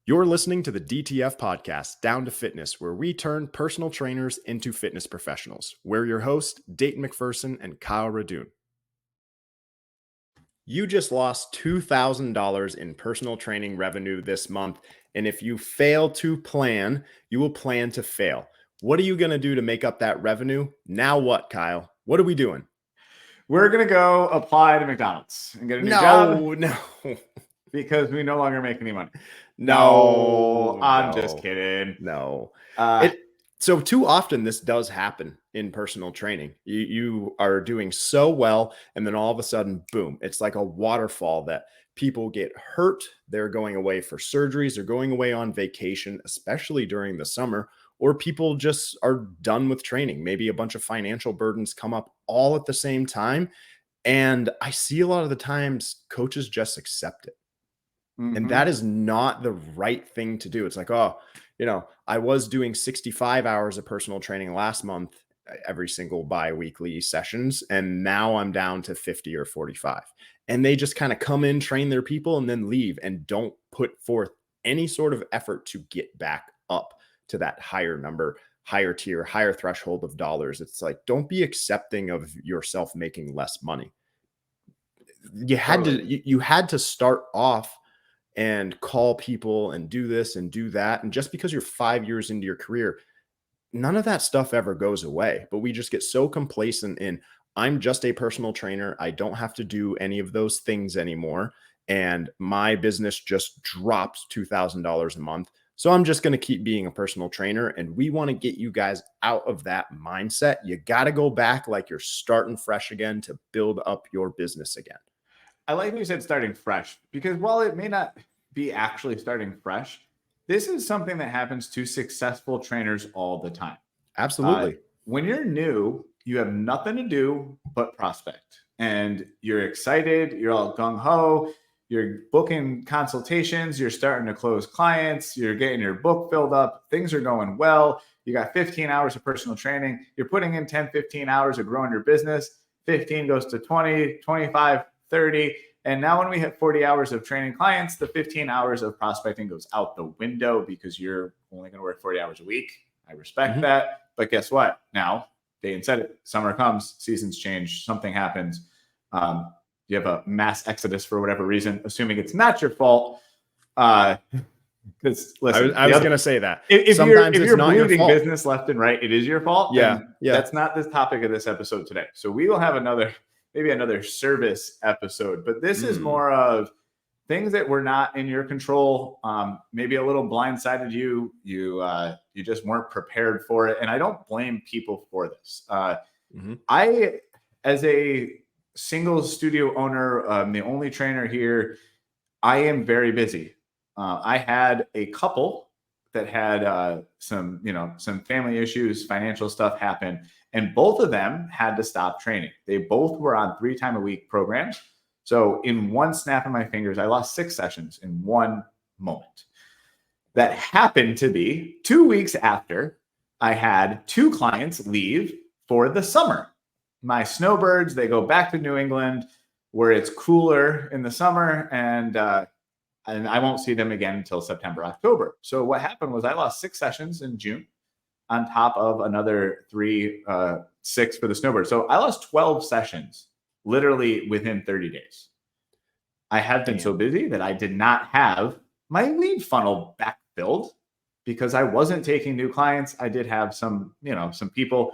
You're listening to the DTF podcast, Down to Fitness, where we turn personal trainers into fitness professionals. We're your hosts, Dayton McPherson and Kyle Radune. You just lost $2,000 in personal training revenue this month. And if you fail to plan, you will plan to fail. What are you going to do to make up that revenue? Now what, Kyle? What are we doing? We're going to go apply to McDonald's and get a new job. No. Because we no longer make any money. No, I'm just kidding. No. So too often this does happen in personal training. You are doing so well, and then all of a sudden, boom, it's like a waterfall that people get hurt. They're going away for surgeries. They're going away on vacation, especially during the summer, or people just are done with training. Maybe a bunch of financial burdens come up all at the same time. And I see a lot of the times coaches just accept it. And that is not the right thing to do. It's like, oh, I was doing 65 hours of personal training last month, every single bi-weekly sessions. And now I'm down to 50 or 45. And they just kind of come in, train their people, and then leave and don't put forth any sort of effort to get back up to that higher number, higher tier, higher threshold of dollars. It's like, don't be accepting of yourself making less money. You had to start off and call people and do this and do that. And just because you're 5 years into your career, none of that stuff ever goes away. But we just get so complacent in, I'm just a personal trainer. I don't have to do any of those things anymore. And my business just dropped $2,000 a month. So I'm just going to keep being a personal trainer. And we want to get you guys out of that mindset. You got to go back like you're starting fresh again to build up your business again. I like when you said starting fresh, because while it may not be actually starting fresh, this is something that happens to successful trainers all the time. Absolutely. When you're new, you have nothing to do but prospect, and you're excited. You're all gung ho. You're booking consultations. You're starting to close clients. You're getting your book filled up. Things are going well. You got 15 hours of personal training. You're putting in 10, 15 hours of growing your business. 15 goes to 20, 25, 30. And now when we hit 40 hours of training clients, the 15 hours of prospecting goes out the window because you're only going to work 40 hours a week. I respect that. But guess what? Now, Dayton said it. Summer comes, seasons change, something happens. You have a mass exodus for whatever reason, assuming it's not your fault. Because listen, I was going to say that. If you're not bleeding your business left and right, it is your fault. Yeah. That's not the topic of this episode today. So we will have maybe another service episode, but this is more of things that were not in your control. Maybe a little blindsided you. You just weren't prepared for it. And I don't blame people for this. I, as a single studio owner, the only trainer here, I am very busy. I had a couple that had some family issues, financial stuff happen. And both of them had to stop training. They both were on 3-time-a-week programs. So in one snap of my fingers, I lost 6 sessions in one moment. That happened to be 2 weeks after I had 2 clients leave for the summer. My snowbirds, they go back to New England where it's cooler in the summer, and I won't see them again until September, October. So what happened was I lost 6 sessions in June, on top of another 6 for the snowbird. So I lost 12 sessions literally within 30 days. I have been so busy that I did not have my lead funnel backfilled because I wasn't taking new clients. I did have some people.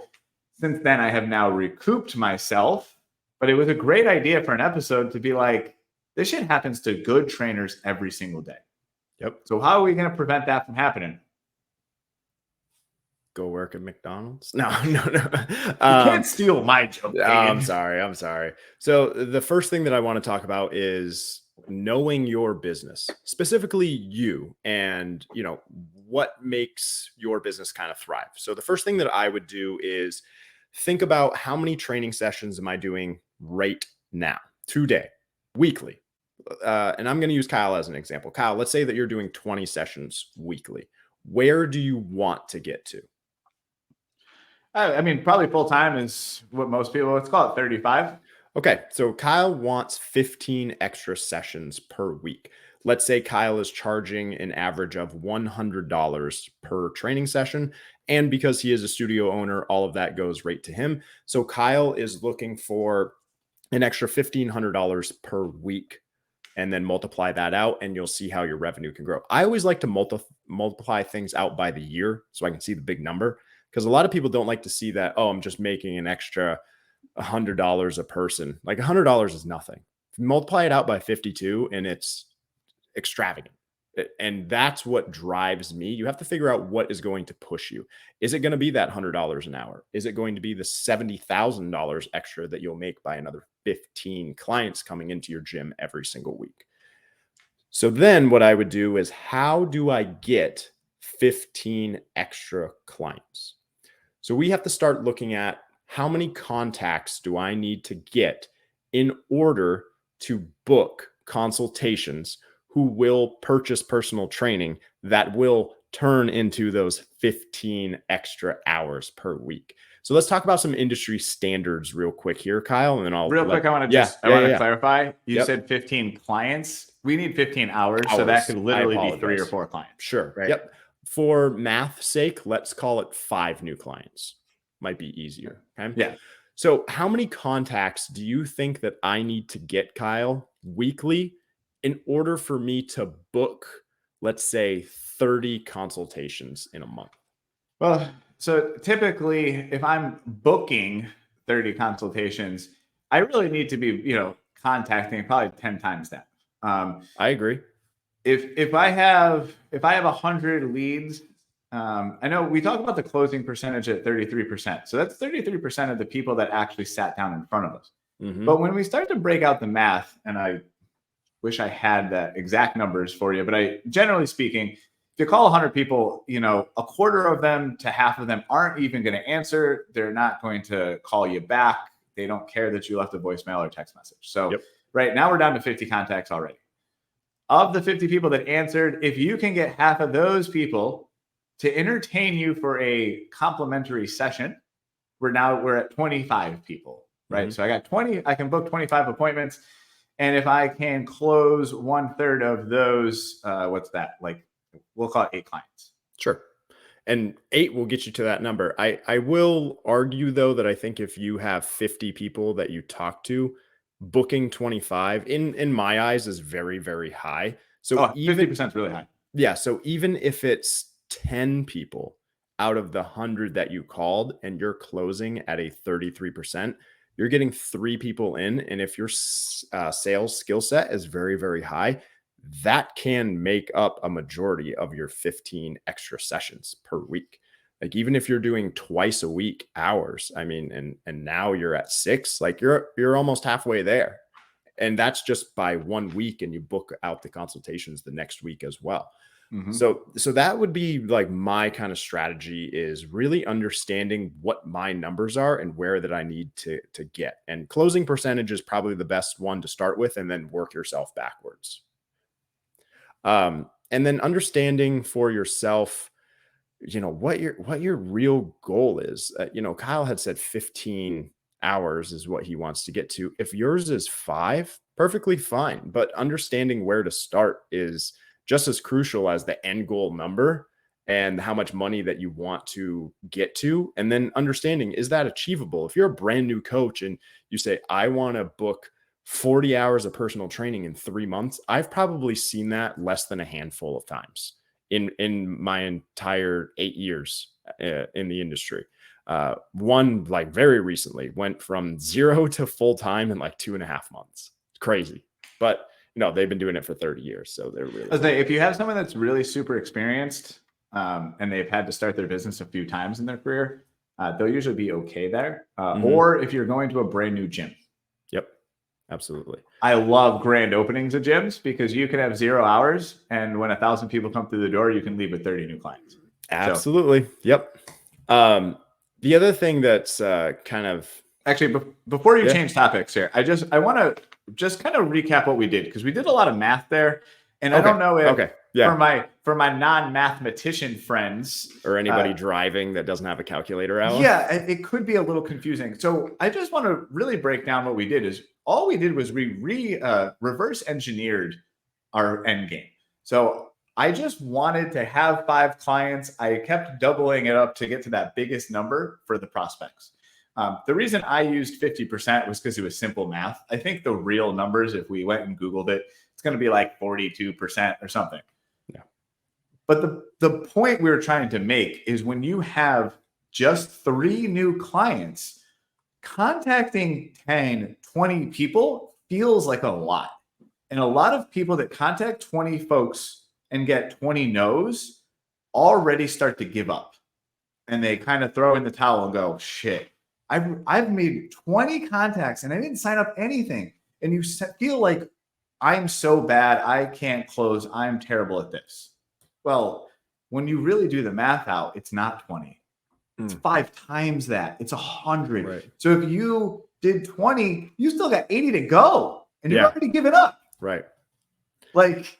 Since then, I have now recouped myself, but it was a great idea for an episode to be like, this shit happens to good trainers every single day. Yep. So how are we going to prevent that from happening? Go work at McDonald's? No. You can't steal my joke. I'm sorry. So the first thing that I want to talk about is knowing your business, specifically you, and what makes your business kind of thrive. So the first thing that I would do is think about how many training sessions am I doing right now, today, weekly. And I'm going to use Kyle as an example. Kyle, let's say that you're doing 20 sessions weekly. Where do you want to get to? I mean, probably full-time is what most people, let's call it 35. Okay. So Kyle wants 15 extra sessions per week. let's say Kyle is charging an average of $100 per training session. And because he is a studio owner, all of that goes right to him. So Kyle is looking for an extra $1,500 per week, and then multiply that out and you'll see how your revenue can grow. I always like to multiply things out by the year so I can see the big number, because a lot of people don't like to see that, oh, I'm just making an extra $100 a person. Like $100 is nothing. Multiply it out by 52 and it's extravagant. And that's what drives me. You have to figure out what is going to push you. Is it going to be that $100 an hour? Is it going to be the $70,000 extra that you'll make by another 15 clients coming into your gym every single week? So then what I would do is, how do I get 15 extra clients? So we have to start looking at, how many contacts do I need to get in order to book consultations who will purchase personal training that will turn into those 15 extra hours per week. So let's talk about some industry standards real quick here, Kyle, and then I'll quick. I want to clarify. You said 15 clients. We need 15 hours. So that could literally be 3 or 4 clients. Sure. Right. Yep. For math's sake, let's call it 5 new clients. Might be easier. Okay. Yeah. So how many contacts do you think that I need to get, Kyle, weekly in order for me to book, let's say, 30 consultations in a month? Well, so typically if I'm booking 30 consultations, I really need to be, contacting probably 10 times that. I agree. If I have 100 leads, I know we talk about the closing percentage at 33%. So that's 33% of the people that actually sat down in front of us. Mm-hmm. But when we start to break out the math, and I wish I had the exact numbers for you, but generally speaking, if you call 100 people, a quarter of them to half of them aren't even going to answer. They're not going to call you back. They don't care that you left a voicemail or text message. So right now we're down to 50 contacts already. Of the 50 people that answered, if you can get half of those people to entertain you for a complimentary session, we're at 25 people, right? Mm-hmm. So I got 20, I can book 25 appointments. And if I can close 1/3 of those, what's that? Like, we'll call it 8 clients. Sure. And 8 will get you to that number. I will argue, though, that I think if you have 50 people that you talk to, booking 25 in my eyes is very, very high. So 50% is really high. Yeah. So even if it's 10 people out of the 100 that you called and you're closing at a 33%, you're getting 3 people in. And if your sales skill set is very, very high, that can make up a majority of your 15 extra sessions per week. Like, even if you're doing twice a week hours, I mean, and now you're at 6, like you're almost halfway there. And that's just by 1 week, and you book out the consultations the next week as well. Mm-hmm. So that would be like my kind of strategy, is really understanding what my numbers are and where that I need to get. And closing percentage is probably the best one to start with, and then work yourself backwards. And then understanding for yourself, what your real goal is. Kyle had said 15 hours is what he wants to get to. If yours is 5, perfectly fine. But understanding where to start is just as crucial as the end goal number and how much money that you want to get to. And then understanding, is that achievable? If you're a brand new coach and you say, I want to book 40 hours of personal training in 3 months, I've probably seen that less than a handful of times in my entire 8 years in the industry. One, like, very recently, went from 0 to full time in like 2.5 months. It's crazy, but they've been doing it for 30 years. So they're really, if you have someone that's really super experienced, and they've had to start their business a few times in their career, they'll usually be okay there. Or if you're going to a brand new gym. Yep. Absolutely. I love grand openings of gyms, because you can have 0 hours, and when 1,000 people come through the door, you can leave with 30 new clients. Absolutely. So, yep. The other thing that's kind of actually, before you change topics here, I want to just kind of recap what we did, because we did a lot of math there, and I don't know if for my non-mathematician friends or anybody driving that doesn't have a calculator out. Yeah, it could be a little confusing. So I just want to really break down what we did. Is all we did was we reverse engineered our end game. So I just wanted to have 5 clients. I kept doubling it up to get to that biggest number for the prospects. The reason I used 50% was because it was simple math. I think the real numbers, if we went and Googled it, it's going to be like 42% or something. Yeah. But the point we were trying to make is when you have just 3 new clients, contacting 10, 20 people feels like a lot. And a lot of people that contact 20 folks and get 20 no's already start to give up. And they kind of throw in the towel and go, shit, I've made 20 contacts and I didn't sign up anything. And you feel like I'm so bad, I can't close. I'm terrible at this. Well, when you really do the math out, it's not 20. It's 5 times that. It's 100. Right. So if you did 20, you still got 80 to go. And you've already given up. Right. Like,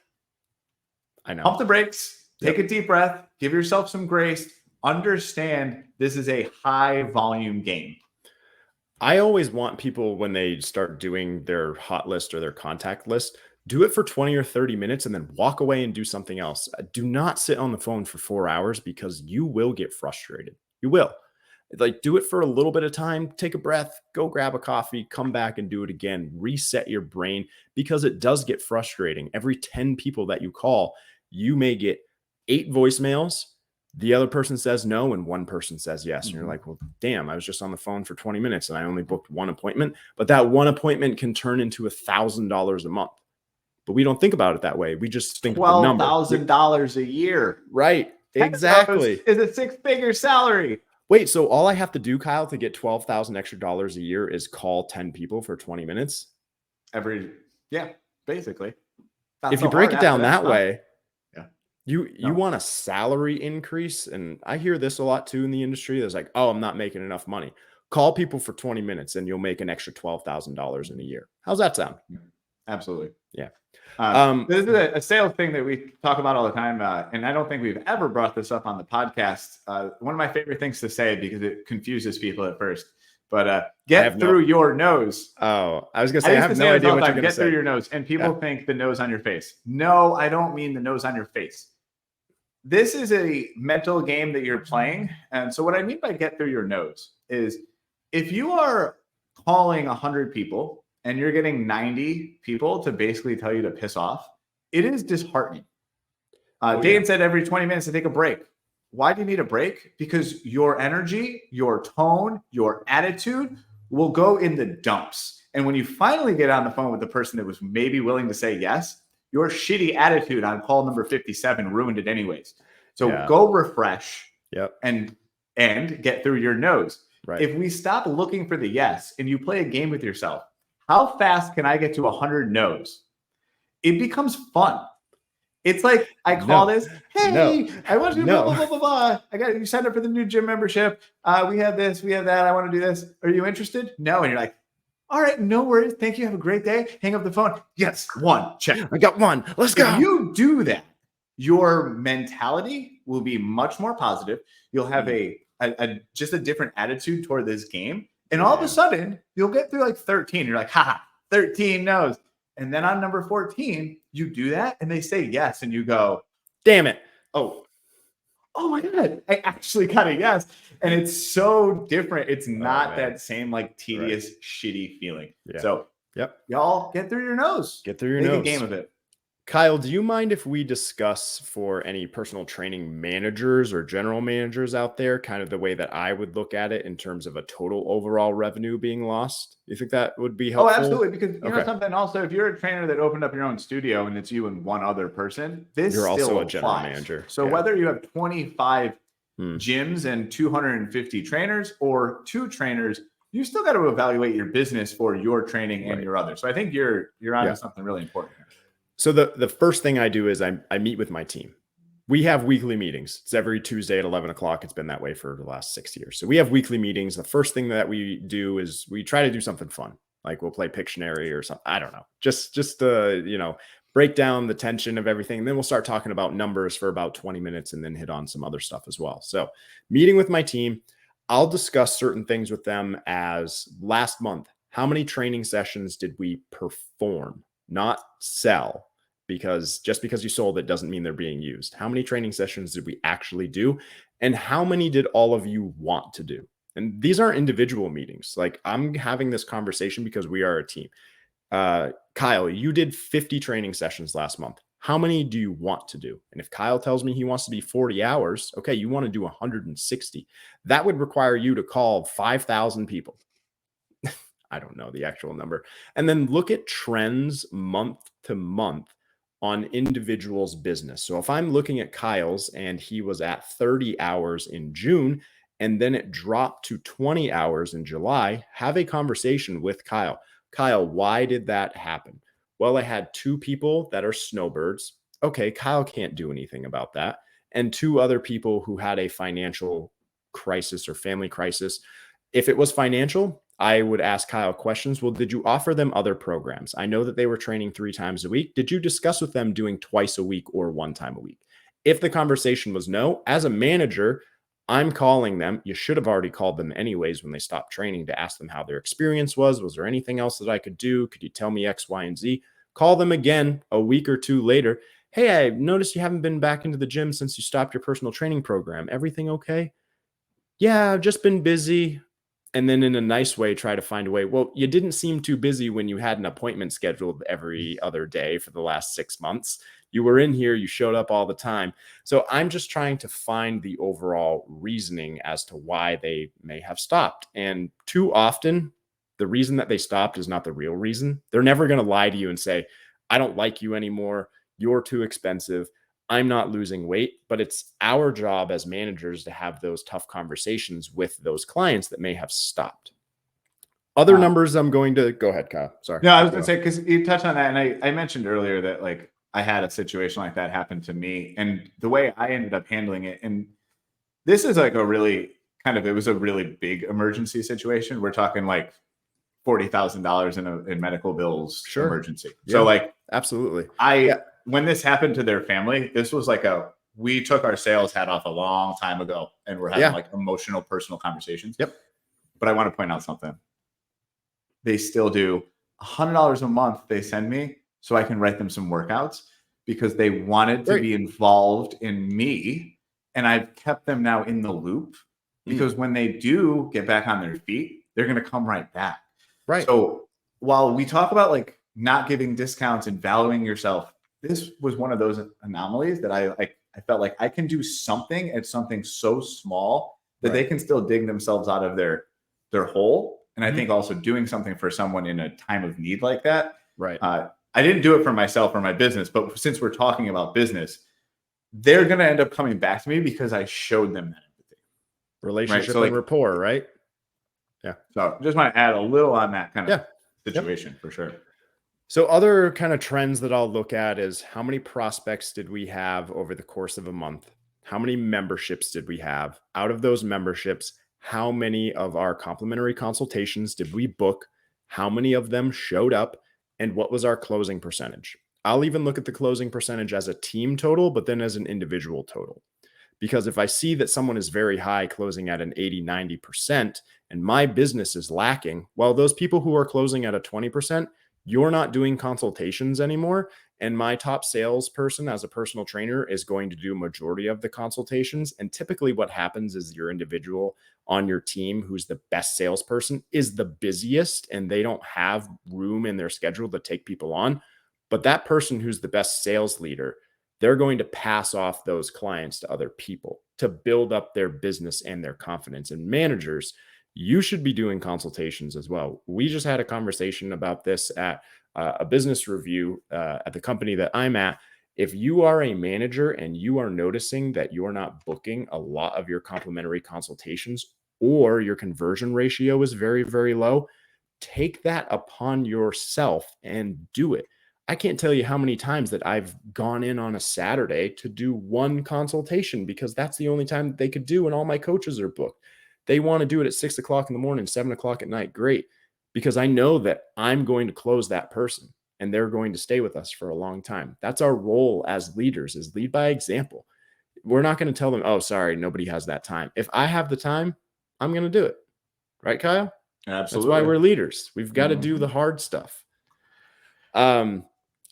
I know. Pump the brakes, take a deep breath, give yourself some grace, understand this is a high volume game. I always want people, when they start doing their hot list or their contact list, do it for 20 or 30 minutes and then walk away and do something else. Do not sit on the phone for 4 hours because you will get frustrated. You will. Like, do it for a little bit of time, take a breath, go grab a coffee, come back and do it again. Reset your brain, because it does get frustrating. Every 10 people that you call, you may get 8 voicemails. The other person says no, and one person says yes. And you're like, well, damn, I was just on the phone for 20 minutes and I only booked 1 appointment. But that 1 appointment can turn into $1,000 a month. But we don't think about it that way. We just think $12,000 a year. Right. Exactly. Is a 6-figure salary. Wait, so all I have to do, Kyle, to get $12,000 extra a year is call 10 people for 20 minutes? Basically. If you break it down that way, yeah, you want a salary increase. And I hear this a lot too in the industry. There's like, oh, I'm not making enough money. Call people for 20 minutes and you'll make an extra $12,000 in a year. How's that sound? Absolutely. Yeah. This is a sales thing that we talk about all the time. And I don't think we've ever brought this up on the podcast. One of my favorite things to say, because it confuses people at first, but get through your nose. Oh, I was going to say, I have no idea what you're going to say. Get through your nose. And people think the nose on your face. No, I don't mean the nose on your face. This is a mental game that you're playing. And so what I mean by get through your nose is, if you are calling 100 people and you're getting 90 people to basically tell you to piss off, it is disheartening. Dayton said every 20 minutes to take a break. Why do you need a break? Because your energy, your tone, your attitude will go in the dumps. And when you finally get on the phone with the person that was maybe willing to say yes, your shitty attitude on call number 57 ruined it anyways. So go refresh and get through your nose. Right. If we stop looking for the yes and you play a game with yourself, how fast can I get to 100 no's? It becomes fun. It's like, I call this, hey, I want to do blah, blah, blah, blah, blah. I got you signed up for the new gym membership. We have this, we have that. I want to do this. Are you interested? No. And you're like, all right, no worries. Thank you. Have a great day. Hang up the phone. Yes, 1. Check. I got 1. Let's go. If you do that, your mentality will be much more positive. You'll have just a different attitude toward this game. And all of a sudden, you'll get through like 13. You're like, haha, 13 no's. And then on number 14, you do that and they say yes. And you go, damn it. Oh my God, I actually got a yes. And it's so different. It's not that same like tedious, shitty feeling. Yeah. So y'all get through your nose. Get through your nose. Make a game of it. Kyle, do you mind if we discuss, for any personal training managers or general managers out there, kind of the way that I would look at it in terms of a total overall revenue being lost? You think that would be helpful? Oh, absolutely. Because you know something also, if you're a trainer that opened up your own studio and it's you and one other person, you're also a general manager. So whether you have 25 gyms and 250 trainers or 2 trainers, you still got to evaluate your business for your training and your other. So I think you're onto something really important here. So the first thing I do is I meet with my team. We have weekly meetings. It's every Tuesday at 11 o'clock. It's been that way for the last 6 years. So we have weekly meetings. The first thing that we do is we try to do something fun. Like we'll play Pictionary or something. I don't know. Just break down the tension of everything. And then we'll start talking about numbers for about 20 minutes and then hit on some other stuff as well. So meeting with my team, I'll discuss certain things with them, as last month, how many training sessions did we perform, not sell? because just because you sold it doesn't mean they're being used. How many training sessions did we actually do? And how many did all of you want to do? And these aren't individual meetings. Like, I'm having this conversation because we are a team. Kyle, you did 50 training sessions last month. How many do you want to do? And if Kyle tells me he wants to be 40 hours, okay, you want to do 160. That would require you to call 5,000 people. I don't know the actual number. And then look at trends month to month on individuals' business. So if I'm looking at Kyle's and he was at 30 hours in June, and then it dropped to 20 hours in July, have a conversation with Kyle. Kyle, why did that happen? Well, I had 2 people that are snowbirds. Okay, Kyle can't do anything about that. And 2 other people who had a financial crisis or family crisis. If it was financial, I would ask Kyle questions. Well, did you offer them other programs? I know that they were training 3 times a week. Did you discuss with them doing twice a week or 1 time a week? If the conversation was no, as a manager, I'm calling them. You should have already called them anyways when they stopped training to ask them how their experience was. Was there anything else that I could do? Could you tell me X, Y, and Z? Call them again a week or 2 later. Hey, I noticed you haven't been back into the gym since you stopped your personal training program. Everything okay? Yeah, I've just been busy. And then in a nice way, try to find a way. Well, you didn't seem too busy when you had an appointment scheduled every other day for the last 6 months. You were in here, you showed up all the time. So I'm just trying to find the overall reasoning as to why they may have stopped. And too often, the reason that they stopped is not the real reason. They're never going to lie to you and say, I don't like you anymore. You're too expensive. I'm not losing weight, but it's our job as managers to have those tough conversations with those clients that may have stopped. Other numbers I'm going to go ahead, Kyle. Sorry. No, I was going to say, because you touched on that. And I mentioned earlier that like I had a situation like that happen to me, and the way I ended up handling it. And this is like a really it was a really big emergency situation. We're talking like $40,000 in medical bills. Sure. Emergency. Yeah, so like, absolutely. When this happened to their family, this was like we took our sales hat off a long time ago, and we're having like emotional, personal conversations. Yep. But I want to point out something. They still do $100 a month they send me so I can write them some workouts because they wanted to be involved in me. And I've kept them now in the loop because when they do get back on their feet, they're going to come right back. Right. So while we talk about like not giving discounts and valuing yourself, this was one of those anomalies that I felt like I can do something at something so small that they can still dig themselves out of their hole. And I think also doing something for someone in a time of need like that. Right. I didn't do it for myself or my business, but since we're talking about business, they're going to end up coming back to me because I showed them that empathy. Relationship right? So and rapport, right? Yeah. So just want to add a little on that kind of situation for sure. So other kind of trends that I'll look at is how many prospects did we have over the course of a month? How many memberships did we have? Out of those memberships, how many of our complimentary consultations did we book? How many of them showed up? And what was our closing percentage? I'll even look at the closing percentage as a team total, but then as an individual total. Because if I see that someone is very high, closing at an 80, 90%, and my business is lacking, well, those people who are closing at a 20%, you're not doing consultations anymore. And my top salesperson as a personal trainer is going to do a majority of the consultations. And typically what happens is your individual on your team who's the best salesperson is the busiest, and they don't have room in their schedule to take people on. But that person who's the best sales leader, they're going to pass off those clients to other people to build up their business and their confidence. And managers, you should be doing consultations as well. We just had a conversation about this at a business review at the company that I'm at. If you are a manager and you are noticing that you're not booking a lot of your complimentary consultations, or your conversion ratio is very, very low, take that upon yourself and do it. I can't tell you how many times that I've gone in on a Saturday to do one consultation because that's the only time that they could do, and all my coaches are booked. They want to do it at 6 o'clock in the morning, 7 o'clock at night. Great. Because I know that I'm going to close that person and they're going to stay with us for a long time. That's our role as leaders, is lead by example. We're not going to tell them, oh, sorry, nobody has that time. If I have the time, I'm going to do it. Right, Kyle? Absolutely. That's why we're leaders. We've got to do the hard stuff.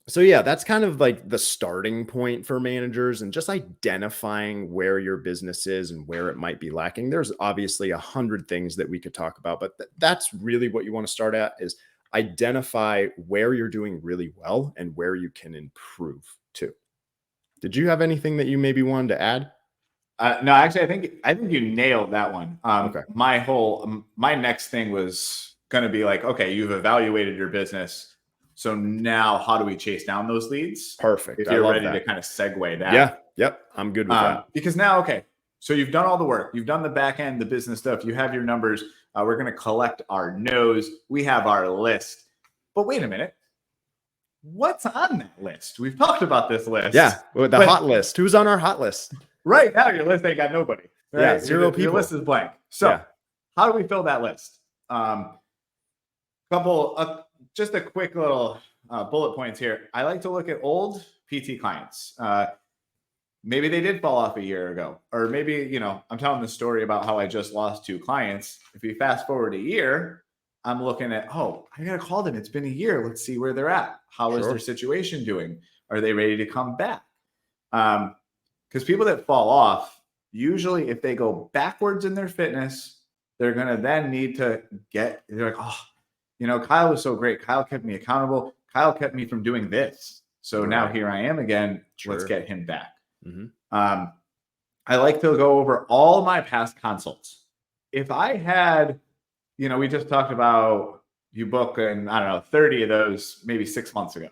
So yeah, that's kind of like the starting point for managers and just identifying where your business is and where it might be lacking. There's obviously 100 things that we could talk about, but that's really what you want to start at is identify where you're doing really well and where you can improve too. Did you have anything that you maybe wanted to add? No, actually, I think you nailed that one. Okay. My next thing was going to be like, okay, you've evaluated your business, so now how do we chase down those leads? Perfect. If I you're love ready to that. kind of segue that, Yeah. Yep. I'm good with that. because now, okay, so you've done all the work, you've done the back end, the business stuff, you have your numbers. We're going to collect our no's. We have our list, but wait a minute, what's on that list? We've talked about this list. Yeah. Well, the hot list. Who's on our hot list? Right now, your list ain't got nobody. Right? Yeah. Zero people. Your list is blank. So, Yeah. how do we fill that list? Just a quick little bullet points here. I like to look at old PT clients. Maybe they did fall off a year ago, or maybe, I'm telling the story about how I just lost 2 clients. If we fast forward a year, I'm looking at, I got to call them. It's been a year. Let's see where they're at. How is their situation doing? Are they ready to come back? Because people that fall off, usually if they go backwards in their fitness, they're going to then need to they're like, Kyle was so great. Kyle kept me accountable. Kyle kept me from doing this. So now here I am again. Let's get him back. Mm-hmm. I like to go over all my past consults. If I had, we just talked about you book and I don't know, 30 of those maybe 6 months ago.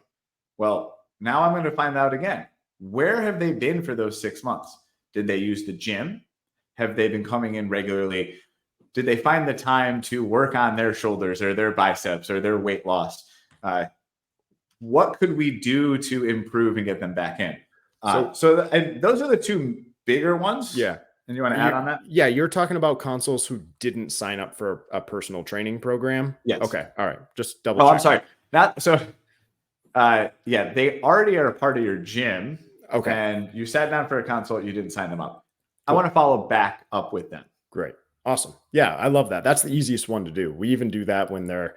Well, now I'm going to find out again. Where have they been for those 6 months? Did they use the gym? Have they been coming in regularly? Did they find the time to work on their shoulders or their biceps or their weight loss? What could we do to improve and get them back in? And those are the 2 bigger ones. Yeah. And you want to add on that? Yeah. You're talking about consoles who didn't sign up for a personal training program. Yes. Okay. All right. Just double check. I'm sorry. Not so. Yeah, they already are a part of your gym. Okay. And you sat down for a consult, you didn't sign them up. Cool. I want to follow back up with them. Great. Awesome. Yeah, I love that. That's the easiest one to do. We even do that when they're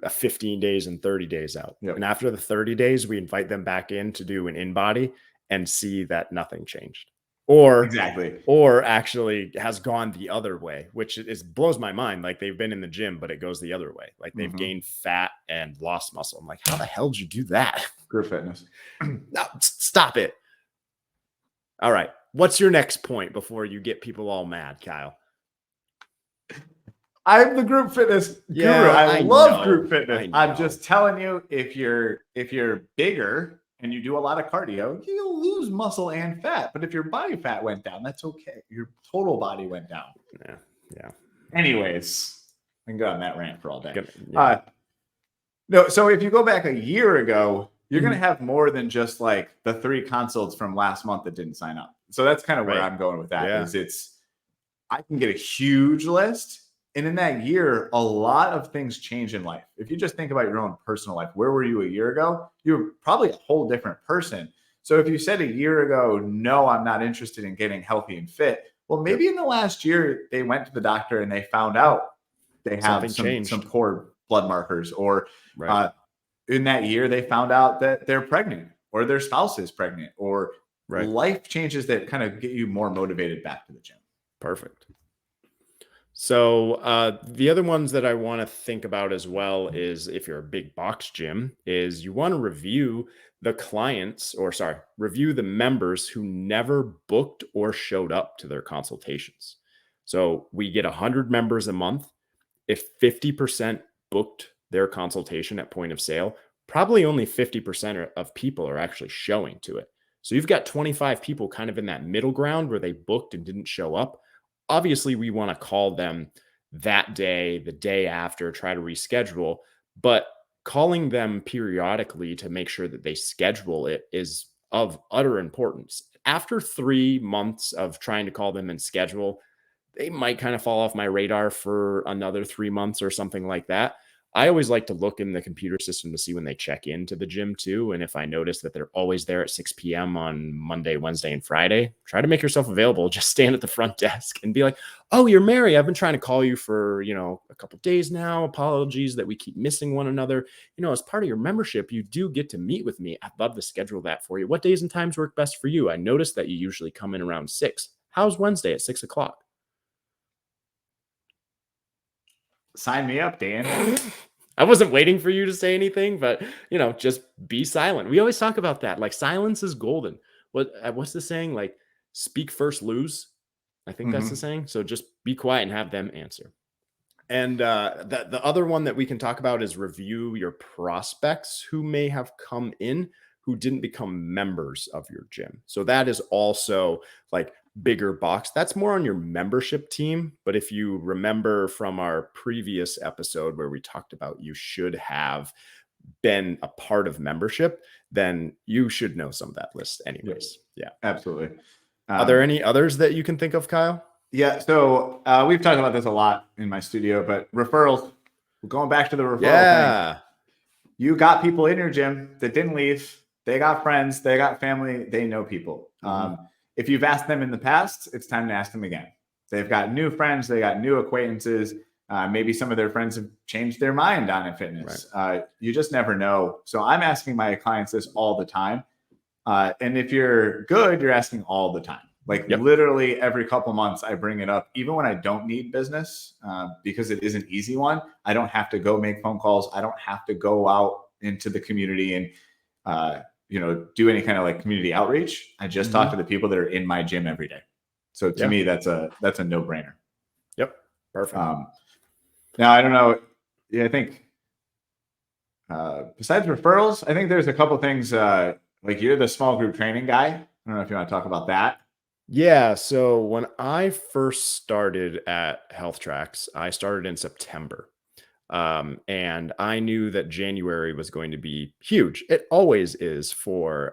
15 days and 30 days out. Yep. And after the 30 days, we invite them back in to do an in-body and see that nothing changed. Or actually has gone the other way, which blows my mind. Like they've been in the gym, but it goes the other way. Like they've gained fat and lost muscle. I'm like, how the hell did you do that? Group fitness. No, stop it. All right. What's your next point before you get people all mad, Kyle? I'm the group fitness guru. I love group fitness. I'm just telling you, if you're bigger and you do a lot of cardio, you'll lose muscle and fat. But if your body fat went down, that's okay. Your total body went down. Yeah. Anyways, I can go on that rant for all day. Yeah. No, so if you go back a year ago, you're going to have more than just like the 3 consults from last month that didn't sign up. So that's kind of where I'm going with that. Yeah. I can get a huge list. And in that year, a lot of things change in life. If you just think about your own personal life, where were you a year ago? You were probably a whole different person. So if you said a year ago, no, I'm not interested in getting healthy and fit. Well, maybe in the last year, they went to the doctor and they found out they have some poor blood markers, or in that year, they found out that they're pregnant or their spouse is pregnant, or life changes that kind of get you more motivated back to the gym. Perfect. So the other ones that I want to think about as well is, if you're a big box gym, is you want to review the review the members who never booked or showed up to their consultations. So we get 100 members a month. If 50% booked their consultation at point of sale, probably only 50% of people are actually showing to it. So you've got 25 people kind of in that middle ground where they booked and didn't show up. Obviously, we want to call them that day, the day after, try to reschedule, but calling them periodically to make sure that they schedule it is of utter importance. After 3 months of trying to call them and schedule, they might kind of fall off my radar for another 3 months or something like that. I always like to look in the computer system to see when they check into the gym too. And if I notice that they're always there at 6 p.m. on Monday, Wednesday, and Friday, try to make yourself available. Just stand at the front desk and be like, oh, you're Mary. I've been trying to call you for, a couple days now. Apologies that we keep missing one another. As part of your membership, you do get to meet with me. I'd love to schedule that for you. What days and times work best for you? I noticed that you usually come in around 6. How's Wednesday at 6 o'clock? Sign me up, Dan. I wasn't waiting for you to say anything, but just be silent. We always talk about that. Like silence is golden. What's the saying? Like speak first, lose. I think that's the saying. So just be quiet and have them answer. And the other one that we can talk about is review your prospects who may have come in who didn't become members of your gym. So that is also like bigger box. That's more on your membership team. But if you remember from our previous episode where we talked about you should have been a part of membership, then you should know some of that list anyways. Yeah, absolutely. Are there any others that you can think of, Kyle? Yeah. So we've talked about this a lot in my studio, but referrals, going back to the referral thing. You got people in your gym that didn't leave. They got friends, they got family, they know people. If you've asked them in the past, it's time to ask them again. They've got new friends, they got new acquaintances. Maybe some of their friends have changed their mind on it fitness. Right. You just never know. So I'm asking my clients this all the time. And if you're good, you're asking all the time. Like literally every couple months, I bring it up, even when I don't need business, because it is an easy one. I don't have to go make phone calls. I don't have to go out into the community and, do any kind of like community outreach. I just talk to the people that are in my gym every day. So to me, that's a no-brainer. Yep. Perfect. Now I don't know. Yeah, I think besides referrals, I think there's a couple things like you're the small group training guy. I don't know if you want to talk about that. Yeah. So when I first started at Health Tracks, I started in September. And I knew that January was going to be huge. It always is for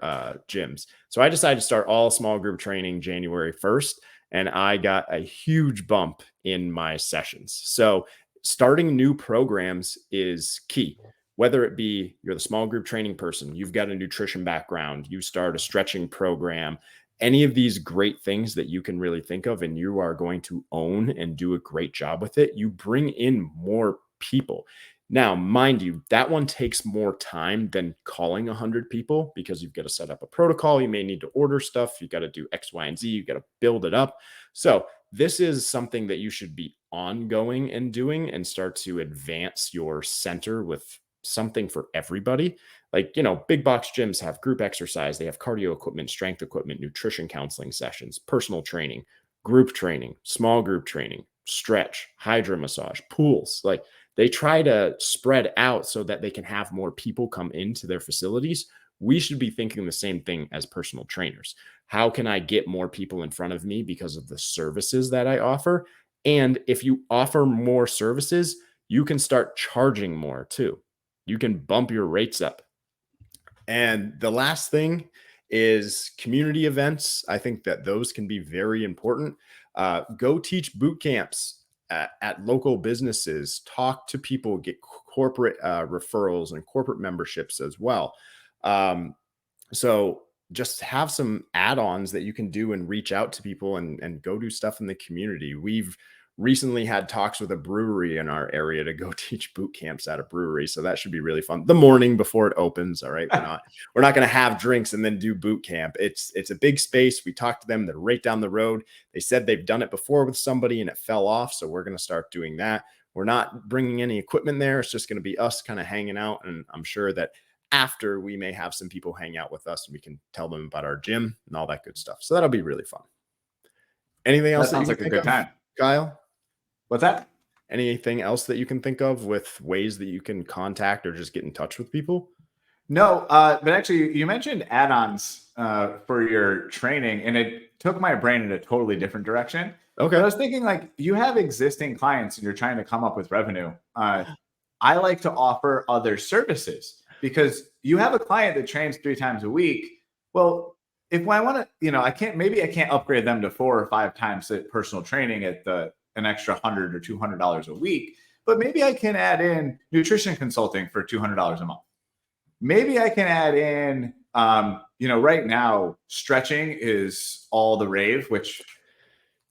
gyms. So I decided to start all small group training January 1st, and I got a huge bump in my sessions. So starting new programs is key. Whether it be you're the small group training person, you've got a nutrition background, you start a stretching program, any of these great things that you can really think of and you are going to own and do a great job with it, you bring in more people. Now, mind you, that one takes more time than calling 100 people because you've got to set up a protocol. You may need to order stuff. You got to do X, Y, and Z. You got to build it up. So this is something that you should be ongoing and doing and start to advance your center with something for everybody. Like, big box gyms have group exercise. They have cardio equipment, strength equipment, nutrition counseling sessions, personal training, group training, small group training, stretch, hydro massage, pools. Like, they try to spread out so that they can have more people come into their facilities. We should be thinking the same thing as personal trainers. How can I get more people in front of me because of the services that I offer? And if you offer more services, you can start charging more too. You can bump your rates up. And the last thing is community events. I think that those can be very important. Go teach boot camps at local businesses, talk to people, get corporate referrals and corporate memberships as well. So just have some add-ons that you can do and reach out to people and go do stuff in the community. We've recently had talks with a brewery in our area to go teach boot camps at a brewery. So that should be really fun. The morning before it opens. All right. We're not going to have drinks and then do boot camp. It's a big space. We talked to them. They're right down the road. They said they've done it before with somebody and it fell off. So we're going to start doing that. We're not bringing any equipment there. It's just going to be us kind of hanging out. And I'm sure that after we may have some people hang out with us and we can tell them about our gym and all that good stuff. So that'll be really fun. Anything else? That sounds like a good time. Kyle? What's that? Anything else that you can think of with ways that you can contact or just get in touch with people? No, but actually you mentioned add-ons for your training and it took my brain in a totally different direction. Okay. But I was thinking like you have existing clients and you're trying to come up with revenue. I like to offer other services because you have a client that trains 3 times a week. Well, if I want to, I can't upgrade them to 4 or 5 times the personal training at an extra $100 or $200 a week. but maybe I can add in nutrition consulting for $200 a month. Maybe I can add in, right now, stretching is all the rave, which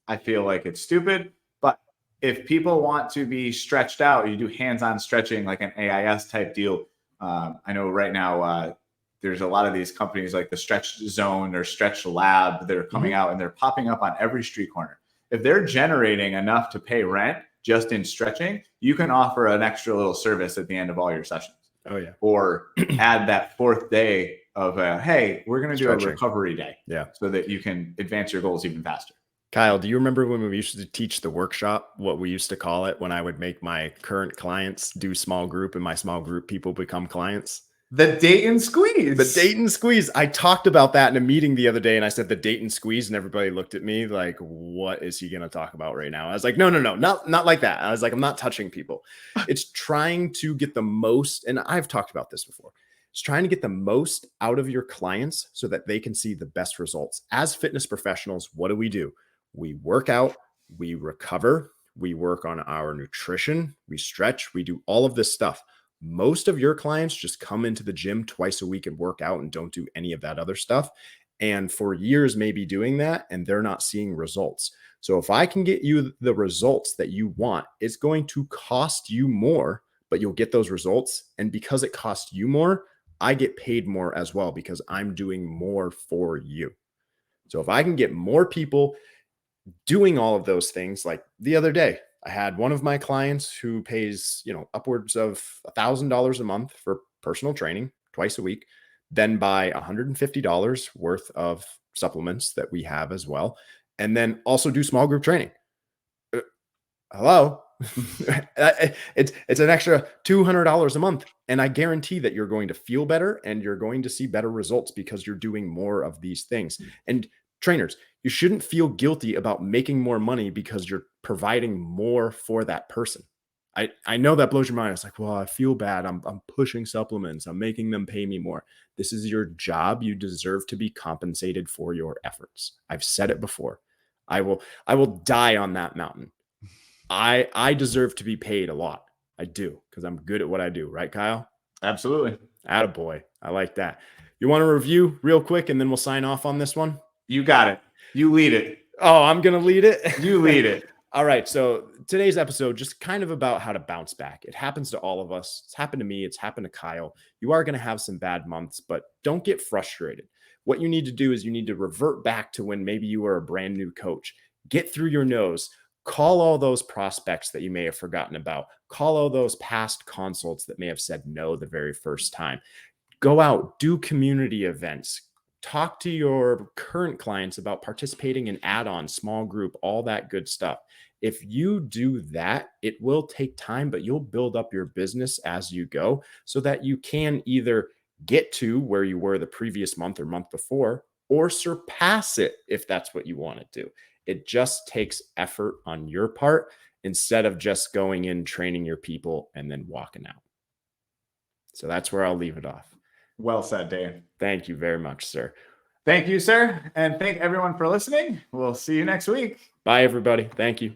I feel like it's stupid. But if people want to be stretched out, you do hands-on stretching, like an AIS type deal. I know right now there's a lot of these companies like the Stretch Zone or Stretch Lab that are coming out, and they're popping up on every street corner. If they're generating enough to pay rent just in stretching, you can offer an extra little service at the end of all your sessions. Oh, yeah. Or add that fourth day of, hey, we're going to do Stretching. a recovery day. Yeah. So that you can advance your goals even faster. Kyle, do you remember when we used to teach the workshop, what we used to call it when I would make my current clients do small group and my small group people become clients? The Dayton Squeeeeeze. The Dayton Squeeeeze. I talked about that in a meeting the other day, and I said the Dayton Squeeeeze, and everybody looked at me like, what is he going to talk about right now? I was like, no, not like that. I was like, I'm not touching people. It's trying to get the most, and I've talked about this before. It's trying to get the most out of your clients so that they can see the best results. As fitness professionals, what do? We work out, we recover, we work on our nutrition, we stretch, we do all of this stuff. Most of your clients just come into the gym twice a week and work out and don't do any of that other stuff. And for years, maybe doing that, and they're not seeing results. So if I can get you the results that you want, it's going to cost you more, but you'll get those results. And because it costs you more, I get paid more as well because I'm doing more for you. So if I can get more people doing all of those things, like the other day, I had one of my clients who pays, upwards of $1,000 a month for personal training twice a week, then buy $150 worth of supplements that we have as well, and then also do small group training. Hello. It's an extra $200 a month. And I guarantee that you're going to feel better and you're going to see better results because you're doing more of these things. And trainers, you shouldn't feel guilty about making more money because you're providing more for that person. I know that blows your mind. It's like, well, I feel bad. I'm pushing supplements. I'm making them pay me more. This is your job. You deserve to be compensated for your efforts. I've said it before. I will die on that mountain. I deserve to be paid a lot. I do, because I'm good at what I do. Right, Kyle? Absolutely. Attaboy. I like that. You want to review real quick and then we'll sign off on this one? You got it. You lead it. Oh, I'm going to lead it? You lead it. All right. So today's episode, just kind of about how to bounce back. It happens to all of us. It's happened to me. It's happened to Kyle. You are going to have some bad months, but don't get frustrated. What you need to do is you need to revert back to when maybe you were a brand new coach. Get through your nose. Call all those prospects that you may have forgotten about. Call all those past consults that may have said no the very first time. Go out, do community events. Talk to your current clients about participating in add-ons, small group, all that good stuff. If you do that, it will take time, but you'll build up your business as you go so that you can either get to where you were the previous month or month before, or surpass it if that's what you want to do. It just takes effort on your part instead of just going in, training your people, and then walking out. So that's where I'll leave it off. Well said, Dave. Thank you very much, sir. Thank you, sir. And thank everyone for listening. We'll see you next week. Bye, everybody. Thank you.